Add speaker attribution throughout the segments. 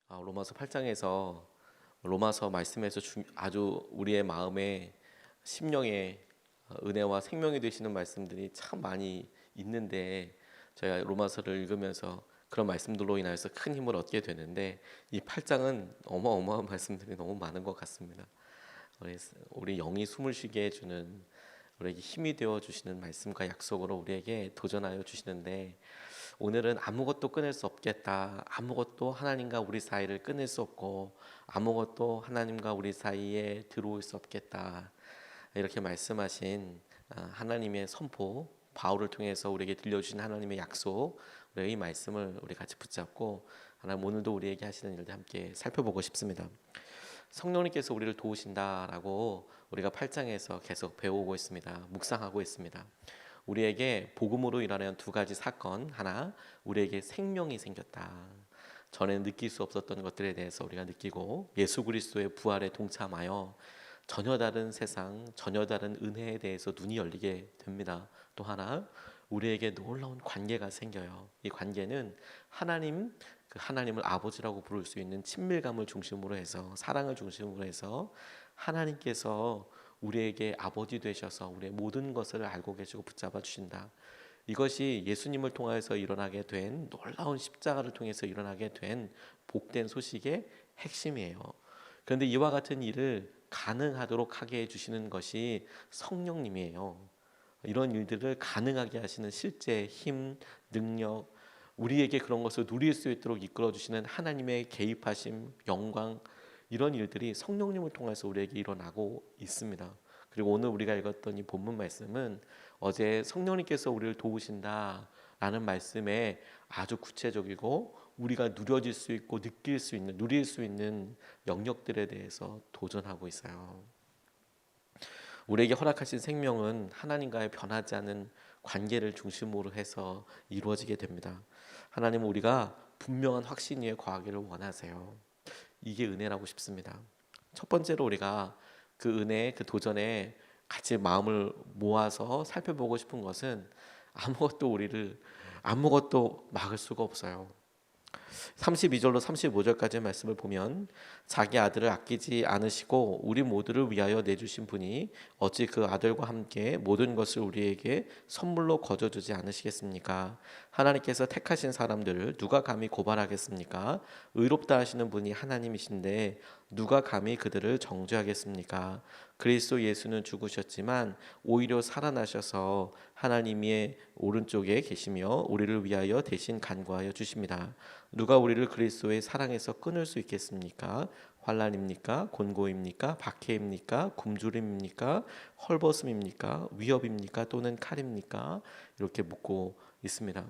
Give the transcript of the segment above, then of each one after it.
Speaker 1: 로마서 8장에서 로마서 말씀에서 아주 우리의 마음에 심령에 은혜와 생명이 되시는 말씀들이 참 많이 있는데, 저희가 로마서를 읽으면서 그런 말씀들로 인하여서 큰 힘을 얻게 되는데, 이 8장은 어마어마한 말씀들이 너무 많은 것 같습니다. 우리 영이 숨을 쉬게 해주는, 우리에게 힘이 되어 주시는 말씀과 약속으로 우리에게 도전하여 주시는데, 오늘은 아무것도 끊을 수 없겠다, 아무것도 하나님과 우리 사이를 끊을 수 없고 아무것도 하나님과 우리 사이에 들어올 수 없겠다, 이렇게 말씀하신 하나님의 선포, 바울을 통해서 우리에게 들려주신 하나님의 약속, 우리 이 말씀을 우리 같이 붙잡고 하나님 오늘도 우리에게 하시는 일들 함께 살펴보고 싶습니다. 성령님께서 우리를 도우신다라고 우리가 8장에서 계속 배우고 있습니다. 묵상하고 있습니다. 우리에게 복음으로 일어나는 두 가지 사건, 하나, 우리에게 생명이 생겼다. 전에 느낄 수 없었던 것들에 대해서 우리가 느끼고 예수 그리스도의 부활에 동참하여 전혀 다른 세상, 전혀 다른 은혜에 대해서 눈이 열리게 됩니다. 또 하나, 우리에게 놀라운 관계가 생겨요. 이 관계는 하나님을 아버지라고 부를 수 있는 친밀감을 중심으로 해서, 사랑을 중심으로 해서 하나님께서 우리에게 아버지 되셔서 우리의 모든 것을 알고 계시고 붙잡아 주신다. 이것이 예수님을 통해서 일어나게 된, 놀라운 십자가를 통해서 일어나게 된 복된 소식의 핵심이에요. 그런데 이와 같은 일을 가능하도록 하게 해주시는 것이 성령님이에요. 이런 일들을 가능하게 하시는 실제 힘, 능력, 우리에게 그런 것을 누릴 수 있도록 이끌어 주시는 하나님의 개입하심, 영광, 이런 일들이 성령님을 통해서 우리에게 일어나고 있습니다. 그리고 오늘 우리가 읽었던 이 본문 말씀은 어제 성령님께서 우리를 도우신다라는 말씀에 아주 구체적이고 우리가 누려질 수 있고 느낄 수 있는, 누릴 수 있는 영역들에 대해서 도전하고 있어요. 우리에게 허락하신 생명은 하나님과의 변하지 않은 관계를 중심으로 해서 이루어지게 됩니다. 하나님은 우리가 분명한 확신 위에 거하기를 원하세요. 이게 은혜라고 싶습니다. 첫 번째로 우리가 그 은혜, 그 도전에 같이 마음을 모아서 살펴보고 싶은 것은 아무것도 막을 수가 없어요. 32절로 35절까지의 말씀을 보면, 자기 아들을 아끼지 않으시고 우리 모두를 위하여 내주신 분이 어찌 그 아들과 함께 모든 것을 우리에게 선물로 거저주지 않으시겠습니까? 하나님께서 택하신 사람들을 누가 감히 고발하겠습니까? 의롭다 하시는 분이 하나님이신데 누가 감히 그들을 정죄하겠습니까? 그리스도 예수는 죽으셨지만 오히려 살아나셔서 하나님의 오른쪽에 계시며 우리를 위하여 대신 간구하여 주십니다. 누가 우리를 그리스도의 사랑에서 끊을 수 있겠습니까? 환난입니까? 곤고입니까? 박해입니까? 굶주림입니까? 헐벗음입니까? 위협입니까? 또는 칼입니까? 이렇게 묻고 있습니다.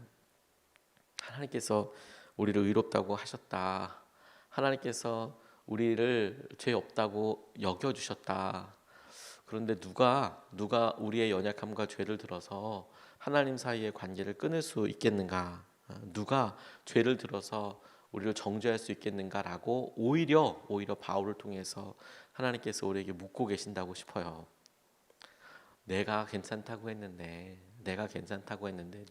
Speaker 1: 하나님께서 우리를 의롭다고 하셨다. 하나님께서 우리를 죄 없다고 여겨주셨다. 그런데 누가 우리의 연약함과 죄를 들어서 하나님 사이의 관계를 끊을 수 있겠는가? 누가 죄를 들어서 우리를 정죄할 수 있겠는가라고 오히려 바울을 통해서 하나님께서 우리에게 묻고 계신다고 싶어요. 내가 괜찮다고 했는데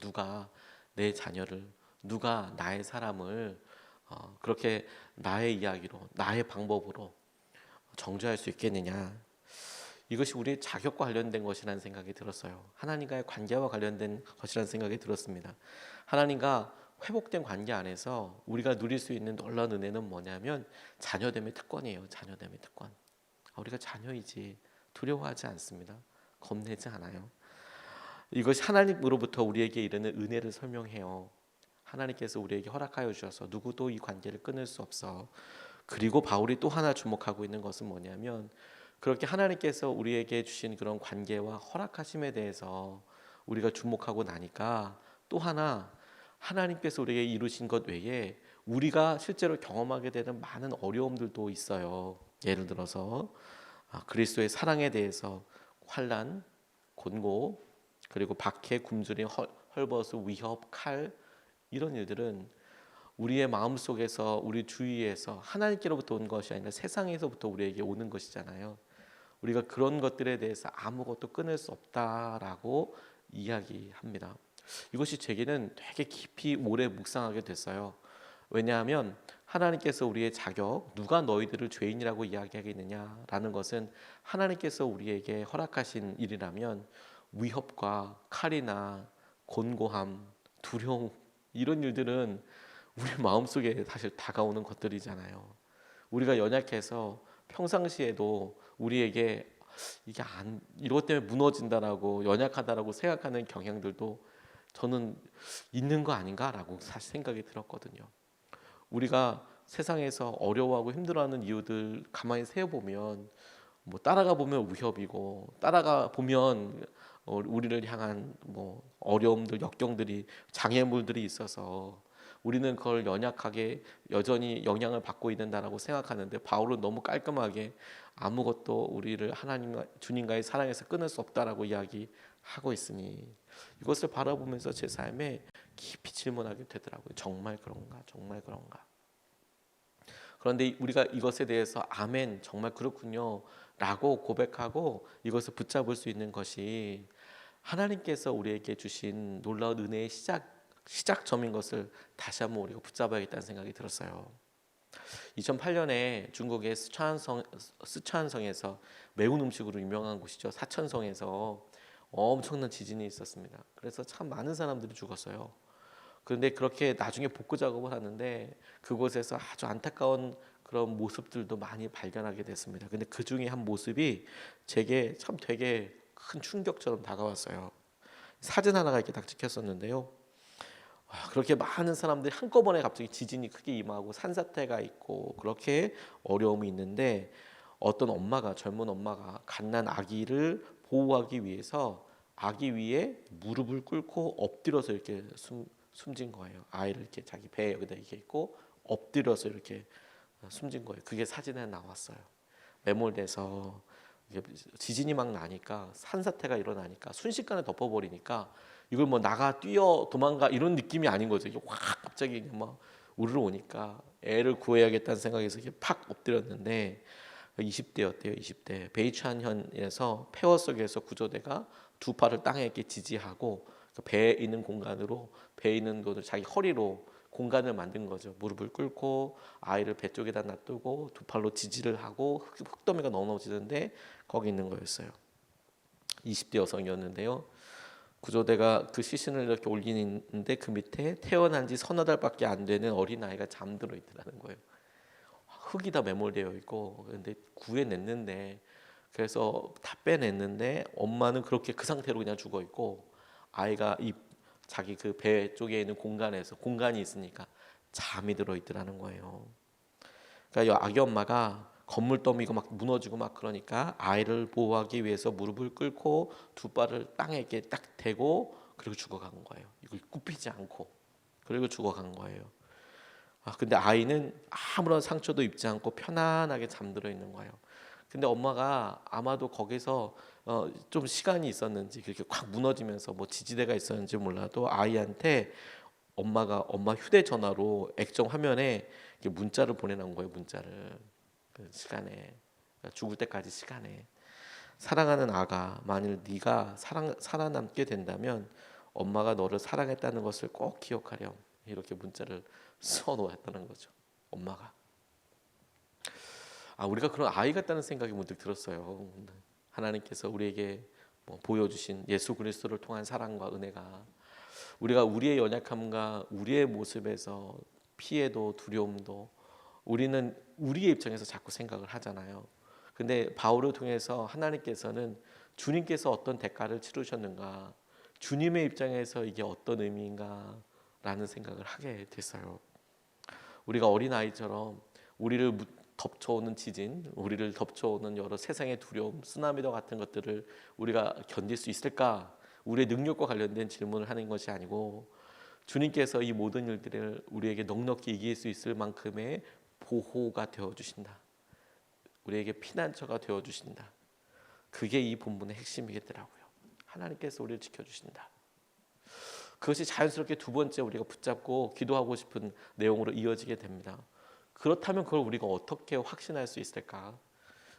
Speaker 1: 누가 내 자녀를, 누가 나의 사람을 그렇게 나의 이야기로, 나의 방법으로 정죄할 수 있겠느냐? 이것이 우리의 자격과 관련된 것이라는 생각이 들었어요. 하나님과의 관계와 관련된 것이라는 생각이 들었습니다. 하나님과 회복된 관계 안에서 우리가 누릴 수 있는 놀라운 은혜는 뭐냐면 자녀됨의 특권이에요. 자녀됨의 특권. 우리가 자녀이지 두려워하지 않습니다. 겁내지 않아요. 이것이 하나님으로부터 우리에게 이르는 은혜를 설명해요. 하나님께서 우리에게 허락하여 주셔서 누구도 이 관계를 끊을 수 없어. 그리고 바울이 또 하나 주목하고 있는 것은 뭐냐면, 그렇게 하나님께서 우리에게 주신 그런 관계와 허락하심에 대해서 우리가 주목하고 나니까 또 하나 하나님께서 우리에게 이루신 것 외에 우리가 실제로 경험하게 되는 많은 어려움들도 있어요. 예를 들어서 그리스도의 사랑에 대해서 환난, 곤고, 그리고 박해, 굶주림, 헐벗음, 위협, 칼, 이런 일들은 우리의 마음속에서, 우리 주위에서 하나님께로부터 온 것이 아니라 세상에서부터 우리에게 오는 것이잖아요. 우리가 그런 것들에 대해서 아무것도 끊을 수 없다라고 이야기합니다. 이것이 제게는 되게 깊이 오래 묵상하게 됐어요. 왜냐하면 하나님께서 우리의 자격, 누가 너희들을 죄인이라고 이야기하겠느냐라는 것은 하나님께서 우리에게 허락하신 일이라면 위협과 칼이나 곤고함, 두려움 이런 일들은 우리 마음속에 사실 다가오는 것들이잖아요. 우리가 연약해서 평상시에도 우리에게 이게 이것 때문에 무너진다라고 연약하다라고 생각하는 경향들도 저는 있는 거 아닌가라고 사실 생각이 들었거든요. 우리가 세상에서 어려워하고 힘들어하는 이유들 가만히 세어보면 뭐 따라가 보면 위협이고 따라가 보면 우리를 향한 뭐 어려움들, 역경들이 장애물들이 있어서 우리는 그걸 연약하게 여전히 영향을 받고 있는다라고 생각하는데 바울은 너무 깔끔하게 아무것도 우리를 하나님 주님과의 사랑에서 끊을 수 없다라고 이야기하고 있으니 이것을 바라보면서 제 삶에 깊이 질문하게 되더라고요. 정말 그런가? 정말 그런가? 그런데 우리가 이것에 대해서 아멘 정말 그렇군요 라고 고백하고 이것을 붙잡을 수 있는 것이 하나님께서 우리에게 주신 놀라운 은혜의 시작점인 것을 다시 한번 우리가 붙잡아야겠다는 생각이 들었어요. 2008년에 중국의 스촨성에서 매운 음식으로 유명한 곳이죠. 사천성에서 엄청난 지진이 있었습니다. 그래서 참 많은 사람들이 죽었어요. 그런데 그렇게 나중에 복구 작업을 하는데 그곳에서 아주 안타까운 그런 모습들도 많이 발견하게 됐습니다. 근데 그 중에 한 모습이 제게 참 되게 큰 충격처럼 다가왔어요. 사진 하나가 이렇게 딱 찍혔었는데요. 그렇게 많은 사람들이 한꺼번에 갑자기 지진이 크게 임하고 산사태가 있고 그렇게 어려움이 있는데 어떤 엄마가 젊은 엄마가 갓난 아기를 보호하기 위해서 아기 위에 무릎을 꿇고 엎드려서 이렇게 숨진 거예요. 아이를 이렇게 자기 배에 여기다 이렇게 있고 엎드려서 이렇게 숨진 거예요. 그게 사진에 나왔어요. 매몰돼서 지진이 막 나니까 산사태가 일어나니까 순식간에 덮어버리니까 이걸 뭐 나가 뛰어 도망가 이런 느낌이 아닌 거죠. 이게 확 갑자기 막 우르르 오니까 애를 구해야겠다는 생각에서 이렇게 팍 엎드렸는데 20대였대요. 20대 베이촨현에서 폐허 속에서 구조대가 두 팔을 땅에 이렇게 지지하고 배에 있는 공간으로 배에 있는 것을 자기 허리로 공간을 만든 거죠. 무릎을 꿇고 아이를 배 쪽에다 놔두고 두 팔로 지지를 하고 흙더미가 넘어지는데 거기 있는 거였어요. 20대 여성이었는데요. 구조대가 그 시신을 이렇게 올리는데 그 밑에 태어난 지 서너 달밖에 안 되는 어린아이가 잠들어 있더라는 거예요. 흙이 다 매몰되어 있고 근데 구해냈는데 그래서 다 빼냈는데 엄마는 그렇게 그 상태로 그냥 죽어 있고 아이가 이 자기 그 배 쪽에 있는 공간에서 공간이 있으니까 잠이 들어 있더라는 거예요. 그러니까 아기 엄마가 건물 더미가 막 무너지고 막 그러니까 아이를 보호하기 위해서 무릎을 꿇고 두 발을 땅에 이렇게 딱 대고 그리고 죽어간 거예요. 이걸 굽히지 않고 그리고 죽어간 거예요. 근데 아이는 아무런 상처도 입지 않고 편안하게 잠들어 있는 거예요. 근데 엄마가 아마도 거기서 좀 시간이 있었는지 그렇게 확 무너지면서 뭐 지지대가 있었는지 몰라도 아이한테 엄마 휴대전화로 액정 화면에 문자를 보내놓은 거예요. 문자를 그 시간에 죽을 때까지 시간에 사랑하는 아가 만일 네가 살아남게 된다면 엄마가 너를 사랑했다는 것을 꼭 기억하렴 이렇게 문자를 써놓았다는 거죠. 엄마가 우리가 그런 아이 같다는 생각이 문득 들었어요. 하나님께서 우리에게 보여주신 예수 그리스도를 통한 사랑과 은혜가 우리가 우리의 연약함과 우리의 모습에서 피해도 두려움도 우리는 우리의 입장에서 자꾸 생각을 하잖아요. 근데 바울을 통해서 하나님께서는 주님께서 어떤 대가를 치르셨는가, 주님의 입장에서 이게 어떤 의미인가 라는 생각을 하게 됐어요. 우리가 어린아이처럼 우리를 덮쳐오는 지진, 우리를 덮쳐오는 여러 세상의 두려움, 쓰나미와 같은 것들을 우리가 견딜 수 있을까? 우리의 능력과 관련된 질문을 하는 것이 아니고 주님께서 이 모든 일들을 우리에게 넉넉히 이길 수 있을 만큼의 보호가 되어주신다. 우리에게 피난처가 되어주신다. 그게 이 본문의 핵심이겠더라고요. 하나님께서 우리를 지켜주신다. 그것이 자연스럽게 두 번째 우리가 붙잡고 기도하고 싶은 내용으로 이어지게 됩니다. 그렇다면 그걸 우리가 어떻게 확신할 수 있을까?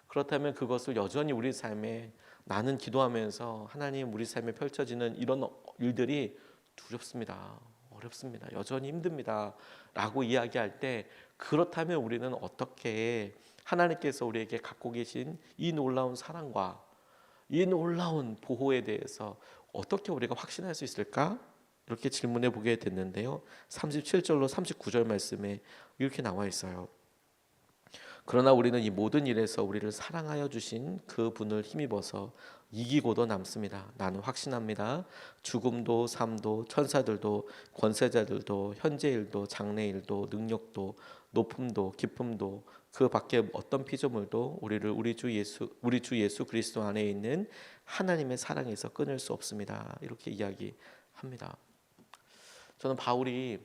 Speaker 1: 그렇다면 그것을 여전히 우리 삶에 나는 기도하면서 하나님 우리 삶에 펼쳐지는 이런 일들이 두렵습니다. 어렵습니다. 여전히 힘듭니다. 라고 이야기할 때 그렇다면 우리는 어떻게 하나님께서 우리에게 갖고 계신 이 놀라운 사랑과 이 놀라운 보호에 대해서 어떻게 우리가 확신할 수 있을까? 이렇게 질문해 보게 됐는데요. 37절로 39절 말씀에 이렇게 나와 있어요. 그러나 우리는 이 모든 일에서 우리를 사랑하여 주신 그 분을 힘입어서 이기고도 남습니다. 나는 확신합니다. 죽음도 삶도 천사들도 권세자들도 현재일도 장래일도 능력도 높음도 깊음도 그 밖에 어떤 피조물도 우리를 우리 주 예수 그리스도 안에 있는 하나님의 사랑에서 끊을 수 없습니다. 이렇게 이야기합니다. 저는 바울이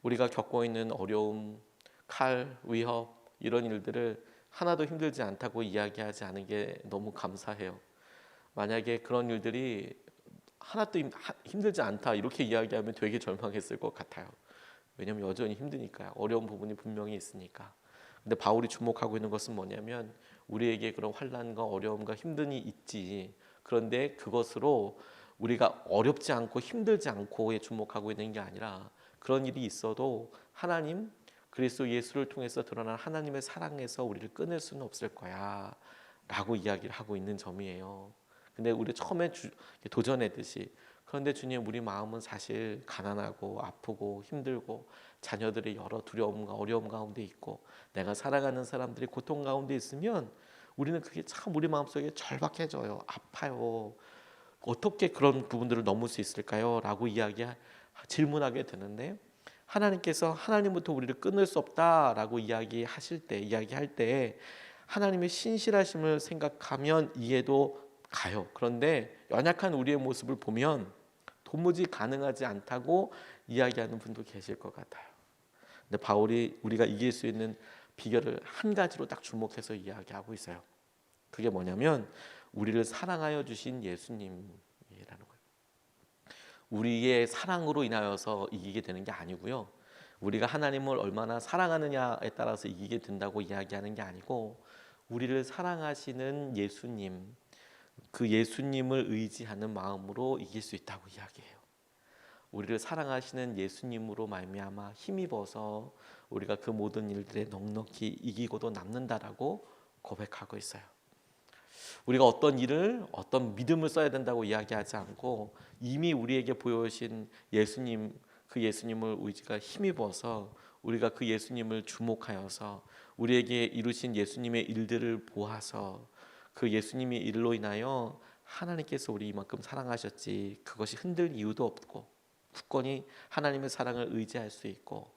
Speaker 1: 우리가 겪고 있는 어려움, 칼, 위협 이런 일들을 하나도 힘들지 않다고 이야기하지 않은 게 너무 감사해요. 만약에 그런 일들이 하나도 힘들지 않다 이렇게 이야기하면 되게 절망했을 것 같아요. 왜냐하면 여전히 힘드니까요. 어려운 부분이 분명히 있으니까. 근데 바울이 주목하고 있는 것은 뭐냐면 우리에게 그런 환난과 어려움과 힘듦이 있지. 그런데 그것으로 우리가 어렵지 않고 힘들지 않고에 주목하고 있는 게 아니라 그런 일이 있어도 하나님 그리스도 예수를 통해서 드러난 하나님의 사랑에서 우리를 끊을 수는 없을 거야 라고 이야기를 하고 있는 점이에요. 근데 우리 처음에 도전했듯이 그런데 주님 우리 마음은 사실 가난하고 아프고 힘들고 자녀들이 여러 두려움과 어려움 가운데 있고 내가 사랑하는 사람들이 고통 가운데 있으면 우리는 그게 참 우리 마음속에 절박해져요. 아파요. 어떻게 그런 부분들을 넘을 수 있을까요? 라고 질문하게 되는데 하나님께서 하나님부터 우리를 끊을 수 없다라고 이야기할 때 하나님의 신실하심을 생각하면 이해도 가요. 그런데 연약한 우리의 모습을 보면 도무지 가능하지 않다고 이야기하는 분도 계실 것 같아요. 근데 바울이 우리가 이길 수 있는 비결을 한 가지로 딱 주목해서 이야기하고 있어요. 그게 뭐냐면 우리를 사랑하여 주신 예수님이라는 거예요. 우리의 사랑으로 인하여서 이기게 되는 게 아니고요. 우리가 하나님을 얼마나 사랑하느냐에 따라서 이기게 된다고 이야기하는 게 아니고 우리를 사랑하시는 예수님, 그 예수님을 의지하는 마음으로 이길 수 있다고 이야기해요. 우리를 사랑하시는 예수님으로 말미암아 힘입어서 우리가 그 모든 일들에 넉넉히 이기고도 남는다라고 고백하고 있어요. 우리가 어떤 일을 어떤 믿음을 써야 된다고 이야기하지 않고 이미 우리에게 보여주신 예수님, 그 예수님을 우리가 힘입어서 우리가 그 예수님을 주목하여서 우리에게 이루신 예수님의 일들을 보아서 그 예수님의 일로 인하여 하나님께서 우리 이만큼 사랑하셨지 그것이 흔들 이유도 없고 굳건히 하나님의 사랑을 의지할 수 있고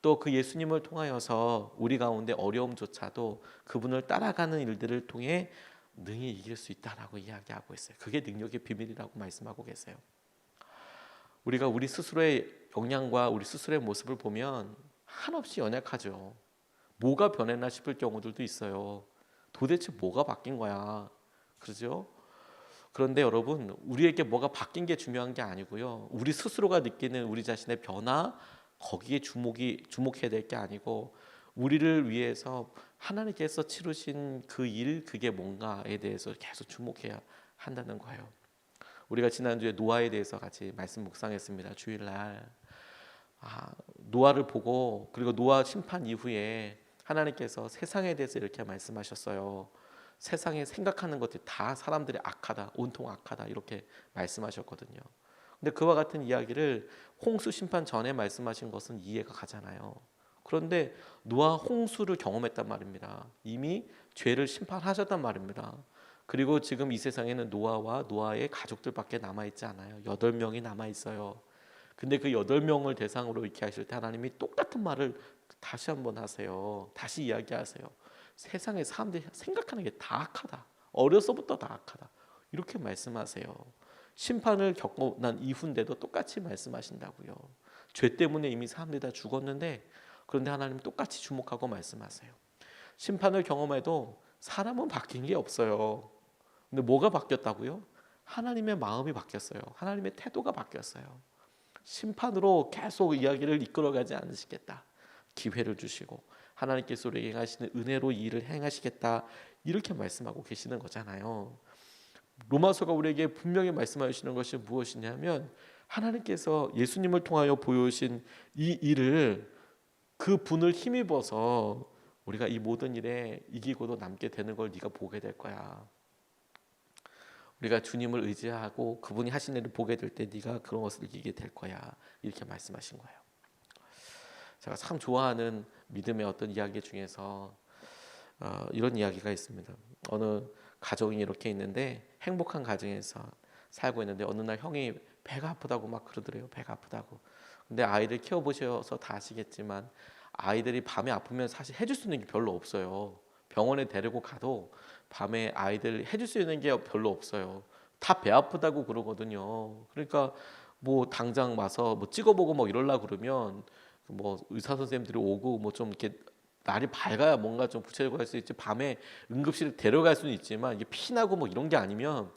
Speaker 1: 또 그 예수님을 통하여서 우리 가운데 어려움조차도 그분을 따라가는 일들을 통해 능히 이길 수 있다라고 이야기하고 있어요. 그게 능력의 비밀이라고 말씀하고 계세요. 우리가 우리 스스로의 역량과 우리 스스로의 모습을 보면 한없이 연약하죠. 뭐가 변했나 싶을 경우들도 있어요. 도대체 뭐가 바뀐 거야? 그러죠? 그런데 여러분, 우리에게 뭐가 바뀐 게 중요한 게 아니고요. 우리 스스로가 느끼는 우리 자신의 변화, 거기에 주목해야 될 게 아니고 우리를 위해서 하나님께서 치르신 그 일, 그게 뭔가에 대해서 계속 주목해야 한다는 거예요. 우리가 지난주에 노아에 대해서 같이 말씀 묵상했습니다. 주일날. 노아를 보고 그리고 노아 심판 이후에 하나님께서 세상에 대해서 이렇게 말씀하셨어요. 세상에 생각하는 것들이 다 사람들이 악하다, 온통 악하다 이렇게 말씀하셨거든요. 근데 그와 같은 이야기를 홍수 심판 전에 말씀하신 것은 이해가 가잖아요. 그런데 노아 홍수를 경험했단 말입니다. 이미 죄를 심판하셨단 말입니다. 그리고 지금 이 세상에는 노아와 노아의 가족들밖에 남아있지 않아요. 8명이 남아있어요. 근데 그 8명을 대상으로 이렇게 하실 때 하나님이 똑같은 말을 다시 한번 하세요. 다시 이야기하세요. 세상에 사람들이 생각하는 게 다 악하다. 어려서부터 다 악하다. 이렇게 말씀하세요. 심판을 겪고 난 이후인데도 똑같이 말씀하신다고요. 죄 때문에 이미 사람들이 다 죽었는데 그런데 하나님 똑같이 주목하고 말씀하세요. 심판을 경험해도 사람은 바뀐 게 없어요. 근데 뭐가 바뀌었다고요? 하나님의 마음이 바뀌었어요. 하나님의 태도가 바뀌었어요. 심판으로 계속 이야기를 이끌어가지 않으시겠다. 기회를 주시고 하나님께서 우리에게 행하시는 은혜로 일을 행하시겠다. 이렇게 말씀하고 계시는 거잖아요. 로마서가 우리에게 분명히 말씀하시는 것이 무엇이냐면 하나님께서 예수님을 통하여 보여주신 이 일을, 그 분을 힘입어서 우리가 이 모든 일에 이기고도 남게 되는 걸 네가 보게 될 거야. 우리가 주님을 의지하고 그분이 하신 일을 보게 될 때 네가 그런 것을 이기게 될 거야. 이렇게 말씀하신 거예요. 제가 참 좋아하는 믿음의 어떤 이야기 중에서 이런 이야기가 있습니다. 어느 가정이 이렇게 있는데, 행복한 가정에서 살고 있는데 어느 날 형이 배가 아프다고 막 그러더래요. 배가 아프다고. 근데 아이들 키워보셔서 다 아시겠지만 아이들이 밤에 아프면 사실 해줄 수 있는 게 별로 없어요. 병원에 데리고 가도 밤에 아이들 해줄 수 있는 게 별로 없어요. 다 배 아프다고 그러거든요. 그러니까 뭐 당장 와서 뭐 찍어보고 뭐 이럴라 그러면 뭐 의사 선생님들이 오고 뭐 좀 이렇게 날이 밝아야 뭔가 좀 구체적으로 할 수 있지, 밤에 응급실에 데려갈 수는 있지만 이게 피나고 뭐 이런 게 아니면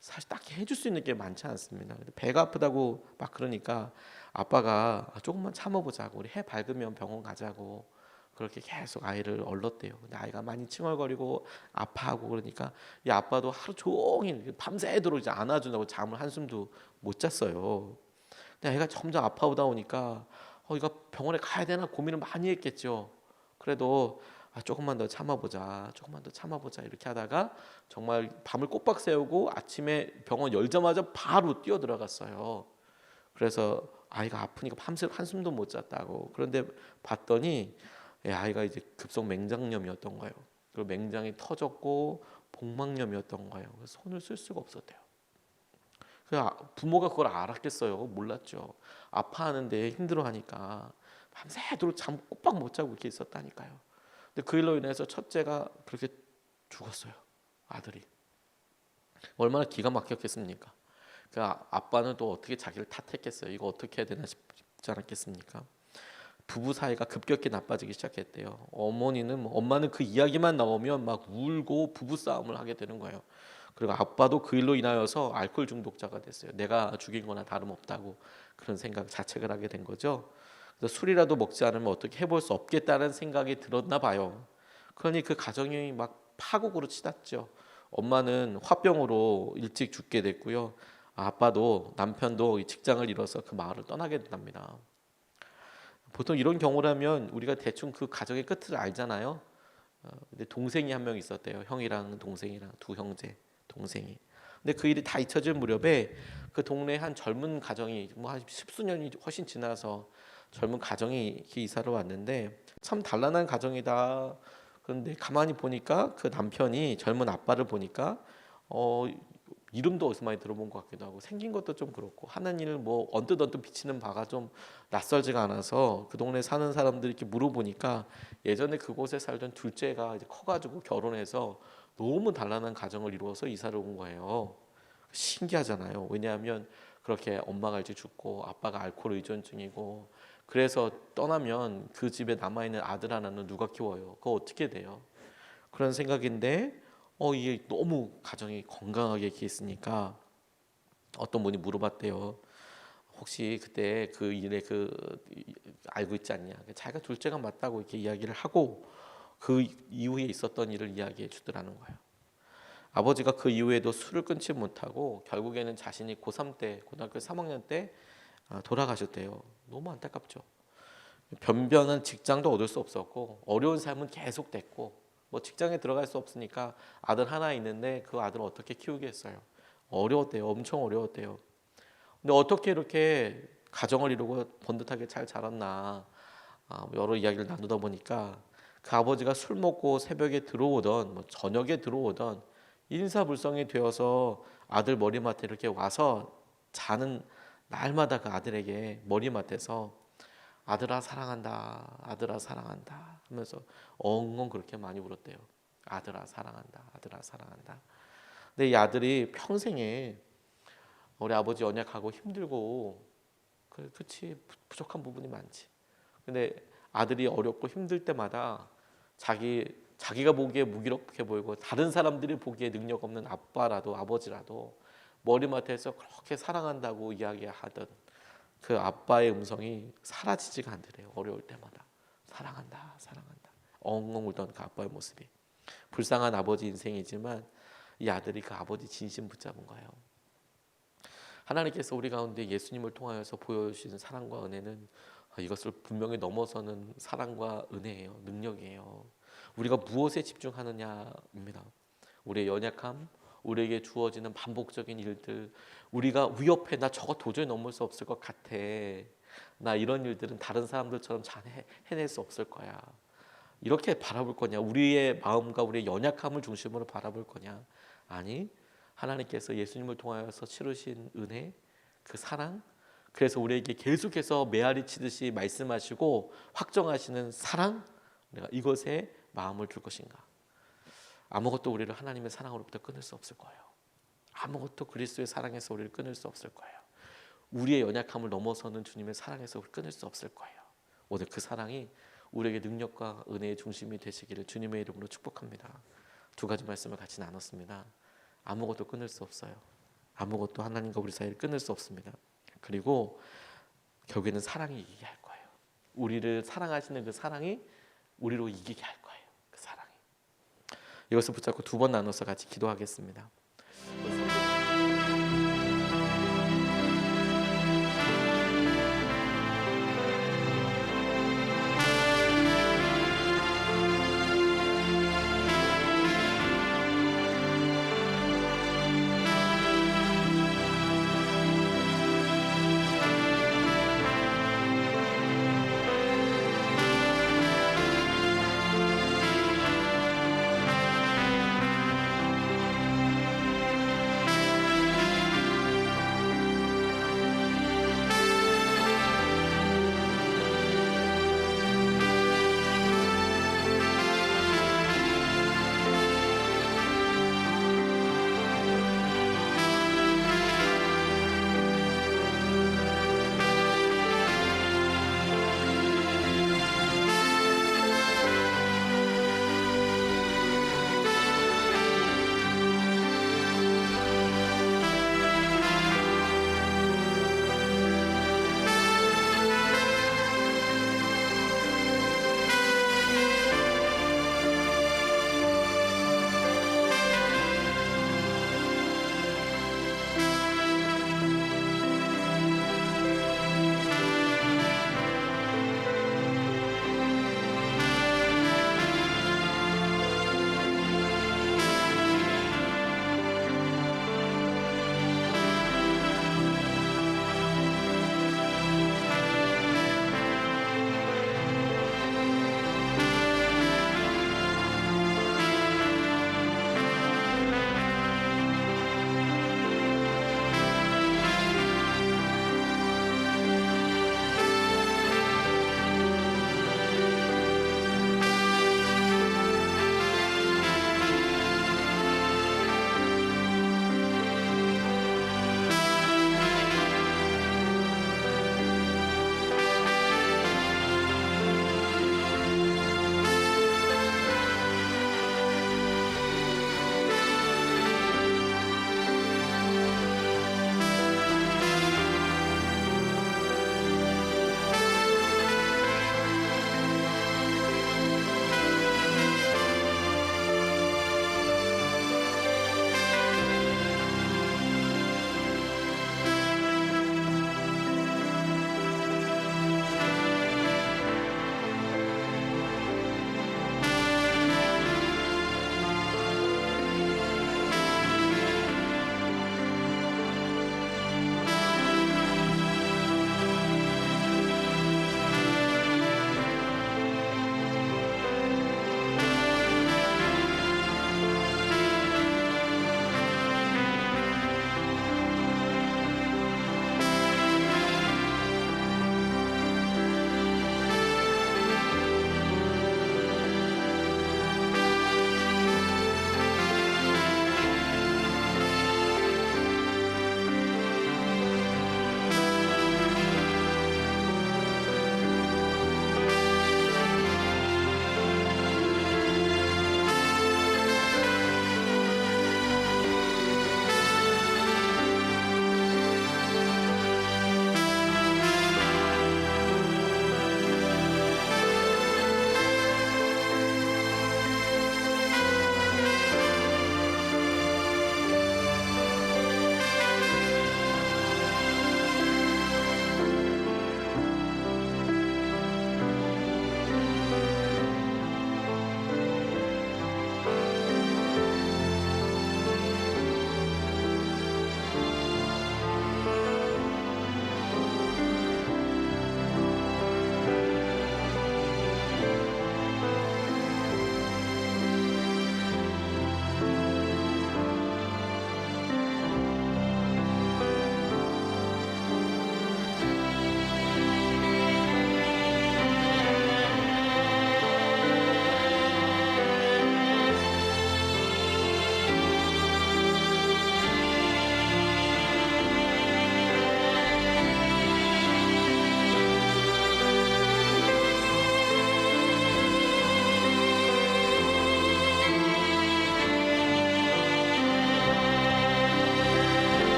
Speaker 1: 사실 딱히 해줄 수 있는 게 많지 않습니다. 근데 배가 아프다고 막 그러니까 아빠가 조금만 참아보자고, 우리 해 밝으면 병원 가자고 그렇게 계속 아이를 얼렀대요. 근데 아이가 많이 칭얼거리고 아파하고 그러니까 이 아빠도 하루 종일 밤새도록 이제 안아준다고 잠을 한숨도 못 잤어요. 근데 애가 점점 아파오다 보니까 이거 병원에 가야 되나 고민을 많이 했겠죠. 그래도 조금만 더 참아보자, 조금만 더 참아보자 이렇게 하다가 정말 밤을 꼬박 새우고 아침에 병원 열자마자 바로 뛰어 들어갔어요. 그래서 아이가 아프니까 밤새 한숨도 못 잤다고. 그런데 봤더니 아이가 이제 급성 맹장염이었던 거예요. 그리고 맹장이 터졌고 복막염이었던 거예요. 그래서 손을 쓸 수가 없었대요. 부모가 그걸 알았겠어요? 몰랐죠. 아파하는데 힘들어하니까 밤새도록 잠 꼬박 못 자고 이렇게 있었다니까요. 근데 그 일로 인해서 첫째가 그렇게 죽었어요. 아들이. 얼마나 기가 막혔겠습니까? 그 아빠는 또 어떻게 자기를 탓했겠어요? 이거 어떻게 해야 되나 싶지 않았겠습니까? 부부 사이가 급격히 나빠지기 시작했대요. 엄마는 그 이야기만 나오면 막 울고 부부 싸움을 하게 되는 거예요. 그리고 아빠도 그 일로 인하여서 알코올 중독자가 됐어요. 내가 죽인 거나 다름없다고 그런 생각, 자책을 하게 된 거죠. 그래서 술이라도 먹지 않으면 어떻게 해볼 수 없겠다는 생각이 들었나 봐요. 그러니 그 가정이 막 파국으로 치닫죠. 엄마는 화병으로 일찍 죽게 됐고요. 아빠도, 남편도 직장을 잃어서 그 마을을 떠나게 된답니다. 보통 이런 경우라면 우리가 대충 그 가정의 끝을 알잖아요. 근데 동생이 한 명 있었대요. 형이랑 동생이랑 두 형제 동생이. 근데 그 일이 다 잊혀질 무렵에 그 동네 한 젊은 가정이 뭐 한 십수년이 훨씬 지나서 젊은 가정이 이사를 왔는데 참 단란한 가정이다. 그런데 가만히 보니까 그 남편이 젊은 아빠를 보니까 이름도 어디서 많이 들어본 것 같기도 하고 생긴 것도 좀 그렇고 하는 일 뭐 언뜻 비치는 바가 좀 낯설지가 않아서 그 동네 사는 사람들이 이렇게 물어보니까 예전에 그곳에 살던 둘째가 이제 커가지고 결혼해서 너무 단란한 가정을 이루어서 이사를 온 거예요. 신기하잖아요. 왜냐하면 그렇게 엄마가 일찍 죽고 아빠가 알코올 의존증이고 그래서 떠나면 그 집에 남아있는 아들 하나는 누가 키워요? 그거 어떻게 돼요? 그런 생각인데 이게 너무 가정이 건강하게 이렇게 있으니까 어떤 분이 물어봤대요. 혹시 그때 그 일에 알고 있지 않냐? 자기가 둘째가 맞다고 이렇게 이야기를 하고 그 이후에 있었던 일을 이야기해 주더라는 거예요. 아버지가 그 이후에도 술을 끊지 못하고 결국에는 자신이 고3 때, 고등학교 3학년 때 돌아가셨대요. 너무 안타깝죠. 변변한 직장도 얻을 수 없었고 어려운 삶은 계속됐고 뭐 직장에 들어갈 수 없으니까 아들 하나 있는데 그 아들을 어떻게 키우겠어요? 어려웠대요. 엄청 어려웠대요. 근데 어떻게 이렇게 가정을 이루고 번듯하게 잘 자랐나 여러 이야기를 나누다 보니까 그 아버지가 술 먹고 새벽에 들어오던 뭐 저녁에 들어오던 인사불성이 되어서 아들 머리맡에 이렇게 와서 자는 날마다 그 아들에게 머리맡에서 아들아 사랑한다, 아들아 사랑한다 하면서 엉엉 그렇게 많이 울었대요. 아들아 사랑한다, 아들아 사랑한다. 근데 이 아들이 평생에 우리 아버지 언약하고 힘들고 그렇지 부족한 부분이 많지. 근데 아들이 어렵고 힘들 때마다 자기가 보기에 무기력해 보이고 다른 사람들이 보기에 능력 없는 아빠라도 아버지라도 머리맡에서 그렇게 사랑한다고 이야기하던 그 아빠의 음성이 사라지지가 않더래요. 어려울 때마다 사랑한다, 사랑한다. 엉엉 울던 그 아빠의 모습이 불쌍한 아버지 인생이지만 이 아들이 그 아버지 진심 붙잡은 거예요. 하나님께서 우리 가운데 예수님을 통하여서 보여주신 사랑과 은혜는 이것을 분명히 넘어서는 사랑과 은혜예요. 능력이에요. 우리가 무엇에 집중하느냐입니다. 우리의 연약함, 우리에게 주어지는 반복적인 일들, 우리가 위협해, 나 저거 도저히 넘을 수 없을 것 같아, 나 이런 일들은 다른 사람들처럼 잘 해낼 수 없을 거야, 이렇게 바라볼 거냐? 우리의 마음과 우리의 연약함을 중심으로 바라볼 거냐? 아니, 하나님께서 예수님을 통하여서 치르신 은혜, 그 사랑, 그래서 우리에게 계속해서 메아리 치듯이 말씀하시고 확정하시는 사랑, 내가 이것에 마음을 둘 것인가? 아무것도 우리를 하나님의 사랑으로부터 끊을 수 없을 거예요. 아무것도 그리스도의 사랑에서 우리를 끊을 수 없을 거예요. 우리의 연약함을 넘어서는 주님의 사랑에서 우리를 끊을 수 없을 거예요. 오늘 그 사랑이 우리에게 능력과 은혜의 중심이 되시기를 주님의 이름으로 축복합니다. 두 가지 말씀을 같이 나눴습니다. 아무것도 끊을 수 없어요. 아무것도 하나님과 우리 사이를 끊을 수 없습니다. 그리고 결국에는 사랑이 이기게 할 거예요. 우리를 사랑하시는 그 사랑이 우리로 이기게 할 거예요. 그 사랑이. 이것을 붙잡고 두 번 나눠서 같이 기도하겠습니다.